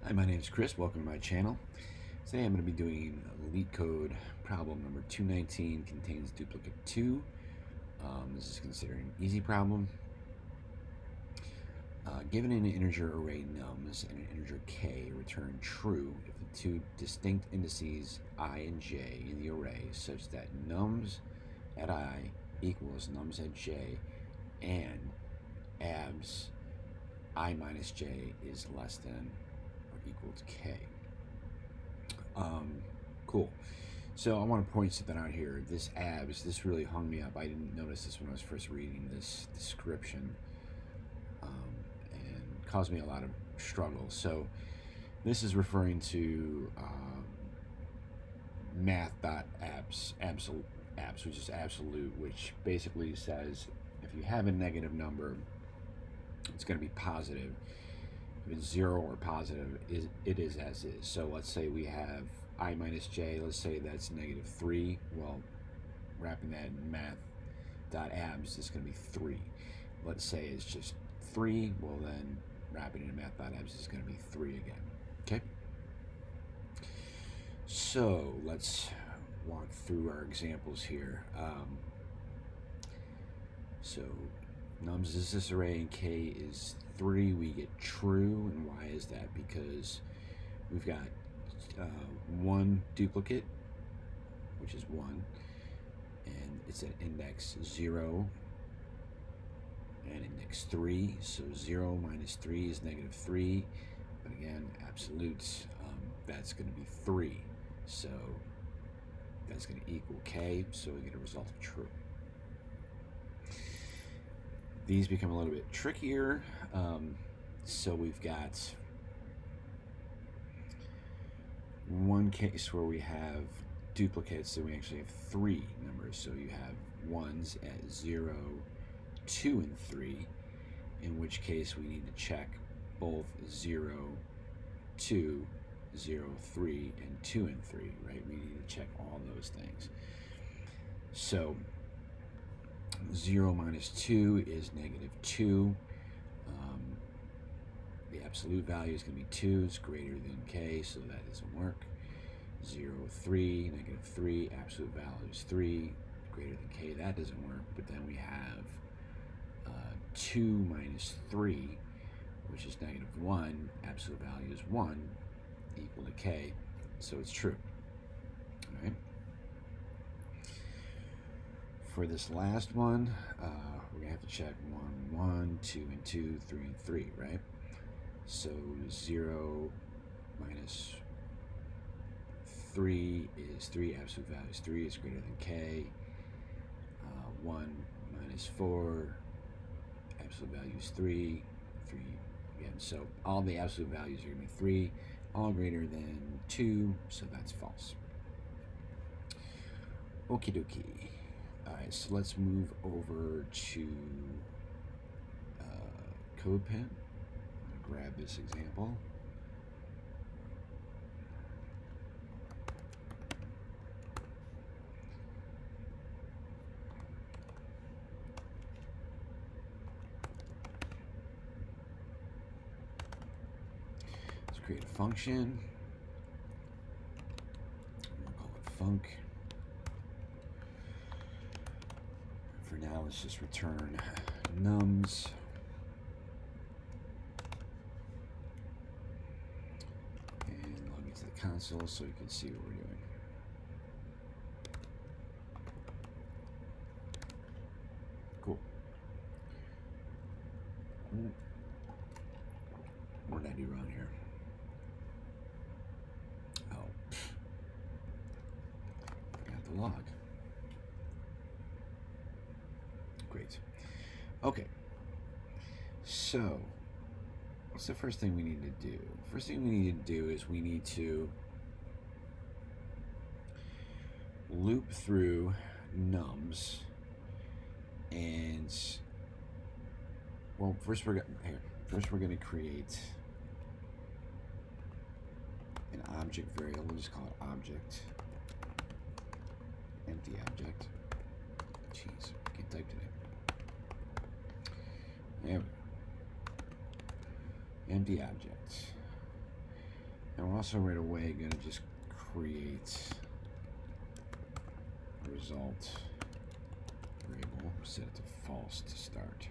Hi, my name is Chris. Welcome to my channel. Today I'm going to be doing Leetcode problem number 219, contains duplicate 2. This is considered an easy problem. Given an integer array nums and an integer k, return true if the two distinct indices I and j in the array such that nums at I equals nums at j and abs I minus j is less than or equal to k. Cool. So I want to point something out here. This abs, this really hung me up. I didn't notice this when I was first reading this description, and caused me a lot of struggle. So this is referring to math.abs, which is absolute, which basically says if you have a negative number, it's going to be positive. If it's 0 or positive, it is as is. So let's say we have I minus j, let's say that's negative 3. Well, wrapping that in math.abs is going to be 3. Let's say it's just 3, well then wrapping it in math.abs is going to be 3 again. Okay? So let's walk through our examples here. So nums is this array and k is 3, we get true. And why is that? Because we've got one duplicate, which is 1, and it's at index 0 and index 3. So 0 minus 3 is negative 3. But again, absolutes, that's going to be 3. So that's going to equal k, so we get a result of true. These become a little bit trickier. So we've got one case where we have duplicates, so we actually have 3 numbers. So you have ones at 0, 2, and 3, in which case we need to check both 0, 2, 0, 3, and 2 and 3, right? We need to check all those things. So 0 minus 2 is negative 2. The absolute value is going to be 2. It's greater than k, so that doesn't work. 0, 3, negative 3. Absolute value is 3. Greater than k, that doesn't work. But then we have 2 minus 3, which is negative 1. Absolute value is 1, equal to k, so it's true. All right. For this last one, we're going to have to check 1, 1, 2, and 2, 3, and 3, right? So 0 minus 3 is 3, absolute value is 3, is greater than k. 1 minus 4, absolute value is 3, 3 again. So all the absolute values are going to be 3, all greater than 2, so that's false. Okie dokie. Alright, so let's move over to CodePen. Grab this example. Let's create a function. We'll call it func. For now, let's just return nums. Console so you can see what we're doing. Cool. What did I do wrong here? Oh, forgot the log. Great. Okay. So what's the first thing we need to do? First thing we need to do is we need to loop through nums, and well, first we're going to create an object variable. We'll just call it object, empty object. Jeez, I can't type today. There we go. Empty object. we're also right away going to just create a result variable, set it to false to start.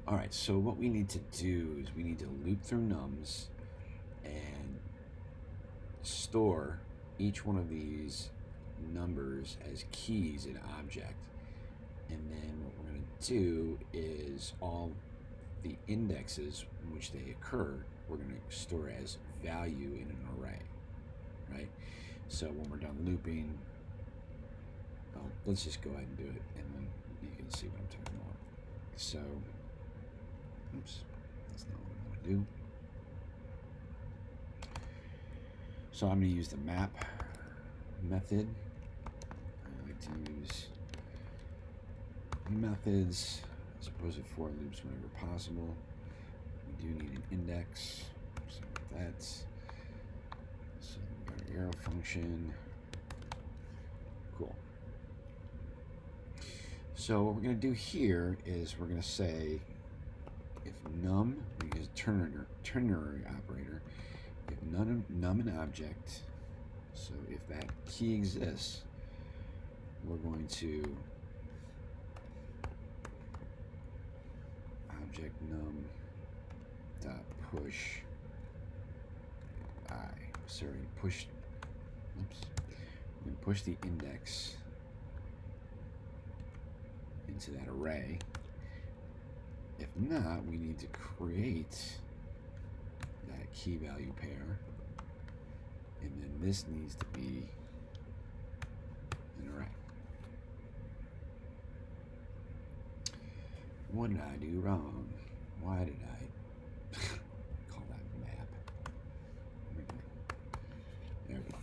All right, so what we need to do is we need to loop through nums and store each one of these numbers as keys in object. And then what we're going to do is all the indexes in which they occur, we're going to store as value in an array, right? So when we're done looping, well, let's just go ahead and do it, and then you can see what I'm talking about. So, oops, that's not what I want to do. So I'm going to use the map method. I like to use methods as opposed to for loops whenever possible. We do need an index, so that's so we've got our arrow function. Cool. So what we're going to do here is we're going to say if num, we use ternary operator, if num an object, so if that key exists, we're going to object num dot push push, oops, we're going to push the index into that array. If not, we need to create that key value pair, and then this needs to be an array. What did I do wrong? Why did I call that map? There we go.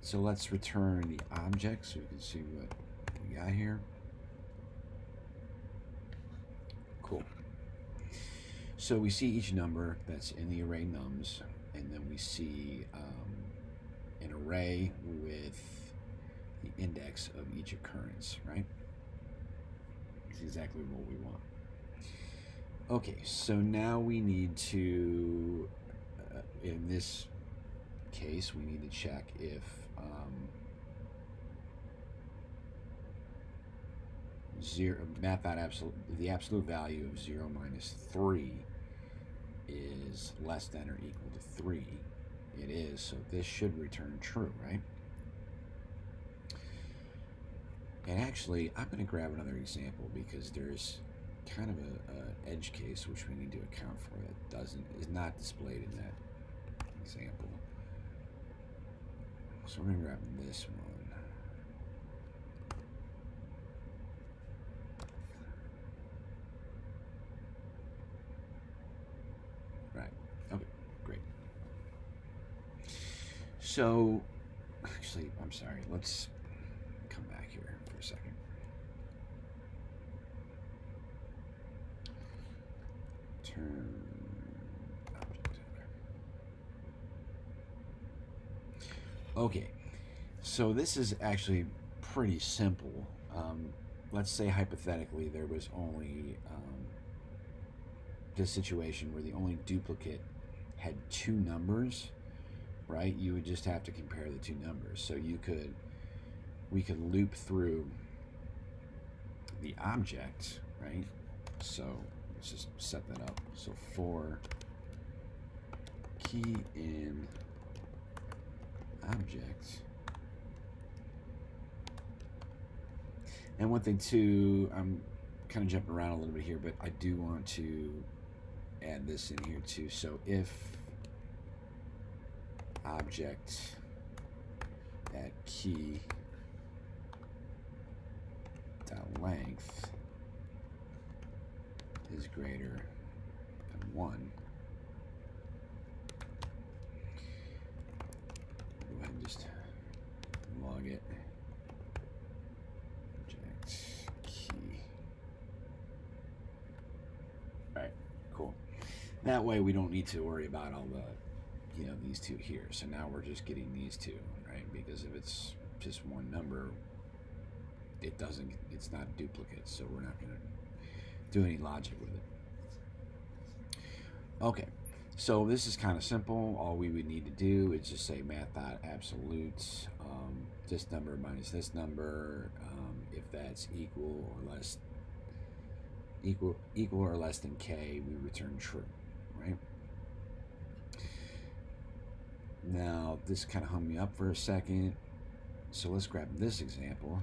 So let's return the object so we can see what we got here. Cool. So we see each number that's in the array nums, and then we see an array with the index of each occurrence, right? It's exactly what we want. Okay, so now we need to, in this case, we need to check if the absolute value of 0 minus 3 is less than or equal to 3. It is, so this should return true, right? And actually, I'm going to grab another example because there's kind of a edge case which we need to account for that is not displayed in that example. So we're going to grab this one. Right. Okay, great. So, actually, I'm sorry. Let's come back here for a second. Turn object. Okay, so this is actually pretty simple. Let's say hypothetically there was only this situation where the only duplicate had 2 numbers, right? You would just have to compare the 2 numbers. So we could loop through the object, right? So let's just set that up. So for key in object. And one thing too, I'm kind of jumping around a little bit here, but I do want to add this in here too. So if object at key dot length is greater than 1, go ahead and just log it. Object key. All right, cool. That way we don't need to worry about all the, these 2 here. So now we're just getting these 2, right? Because if it's just one number, it's not a duplicate, so we're not going to do any logic with it. Okay, so this is kind of simple. All we would need to do is just say math.absolute this number minus this number. If that's equal or less than k, we return true, right? Now this kind of hung me up for a second, so let's grab this example.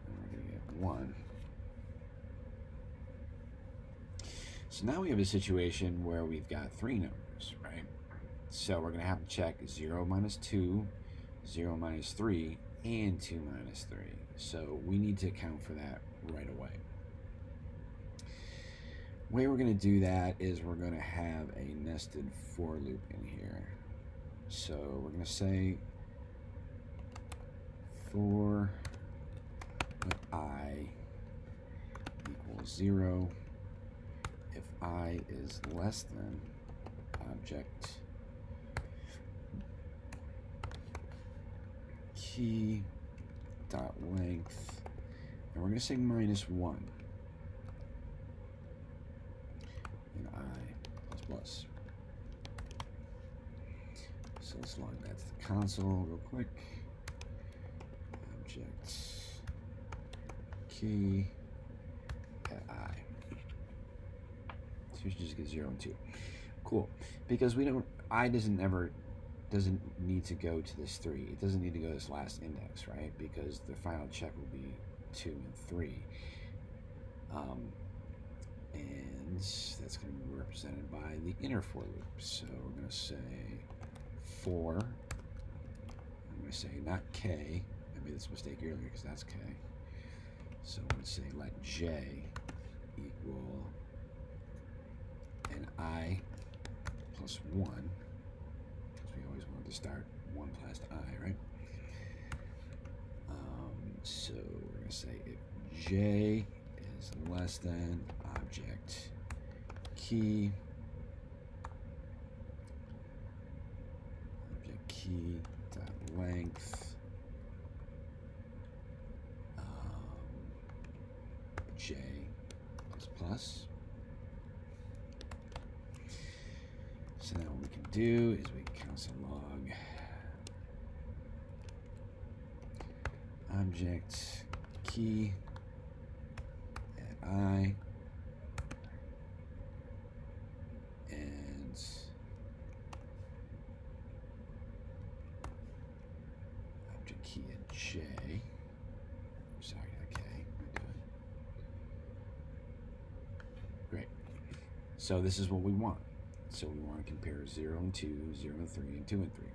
And we're going to get 1. So now we have a situation where we've got 3 numbers, right? So we're going to have to check 0 minus 2, 0 minus 3, and 2 minus 3. So we need to account for that right away. The way we're going to do that is we're going to have a nested for loop in here. So we're going to say for I equals 0, if I is less than object key dot length, and we're going to say minus 1, and I plus. So let's log that to the console real quick. Object key at I. So we should just get 0 and 2. Cool. Because we don't, I doesn't need to go to this 3. It doesn't need to go to this last index, right? Because the final check will be 2 and 3. And that's going to be represented by the inner for loop. So we're going to say for, I'm going to say not k. I made this mistake earlier because that's k. So I'm going to say let j equal an I plus 1. Because we always wanted to start 1 plus I, right? So we're going to say if j is less than object key dot length j plus. So now what we can do is we can console log object key at I and object key at j. Sorry, not k. Great. So this is what we want. So we want to compare 0 and 2, 0 and 3, and 2 and 3.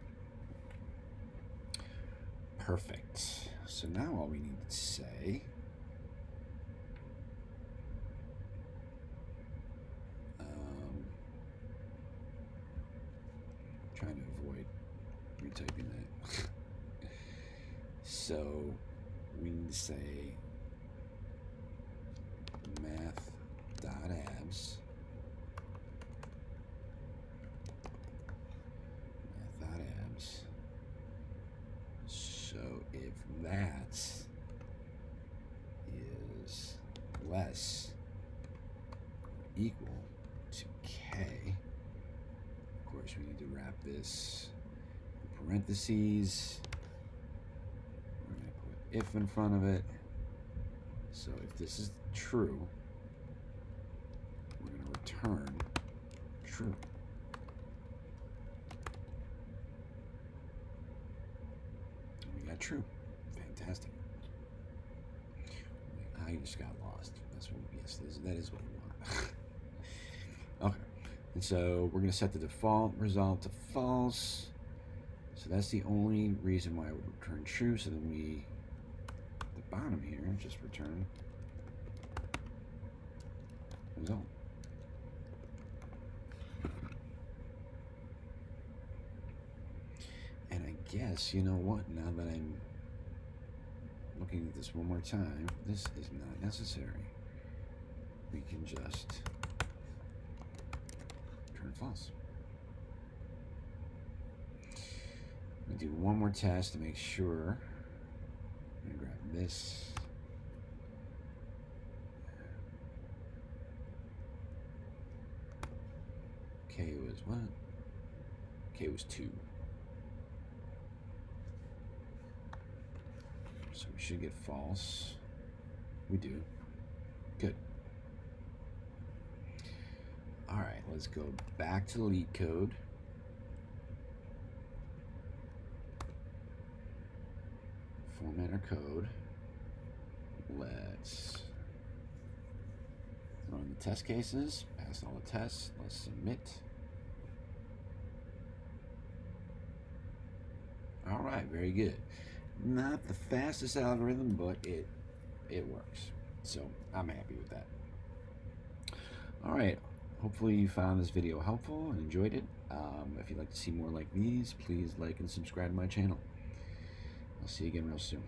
Perfect. So now all we need to say trying to avoid retyping that. So we need to say math.abs so if that is less or equal to k, of course we need to wrap this in parentheses. We're going to put if in front of it. So if this is true, we're going to return true. True. Fantastic. I just got lost. That's what, yes, that is what we want. Okay. And so we're going to set the default result to false. So that's the only reason why it would return true. So then we, at the bottom here, just return result. And I guess, you know what, now that I'm looking at this one more time, this is not necessary. We can just turn false. I'm going to do one more test to make sure. I'm going to grab this K was what? K was 2. So we should get false. We do. Good. All right, let's go back to the Leetcode. Format our code. Let's run the test cases, pass all the tests, let's submit. All right, very good. Not the fastest algorithm, but it works. So I'm happy with that. All right, hopefully you found this video helpful and enjoyed it. If you'd like to see more like these, please like and subscribe to my channel. I'll see you again real soon.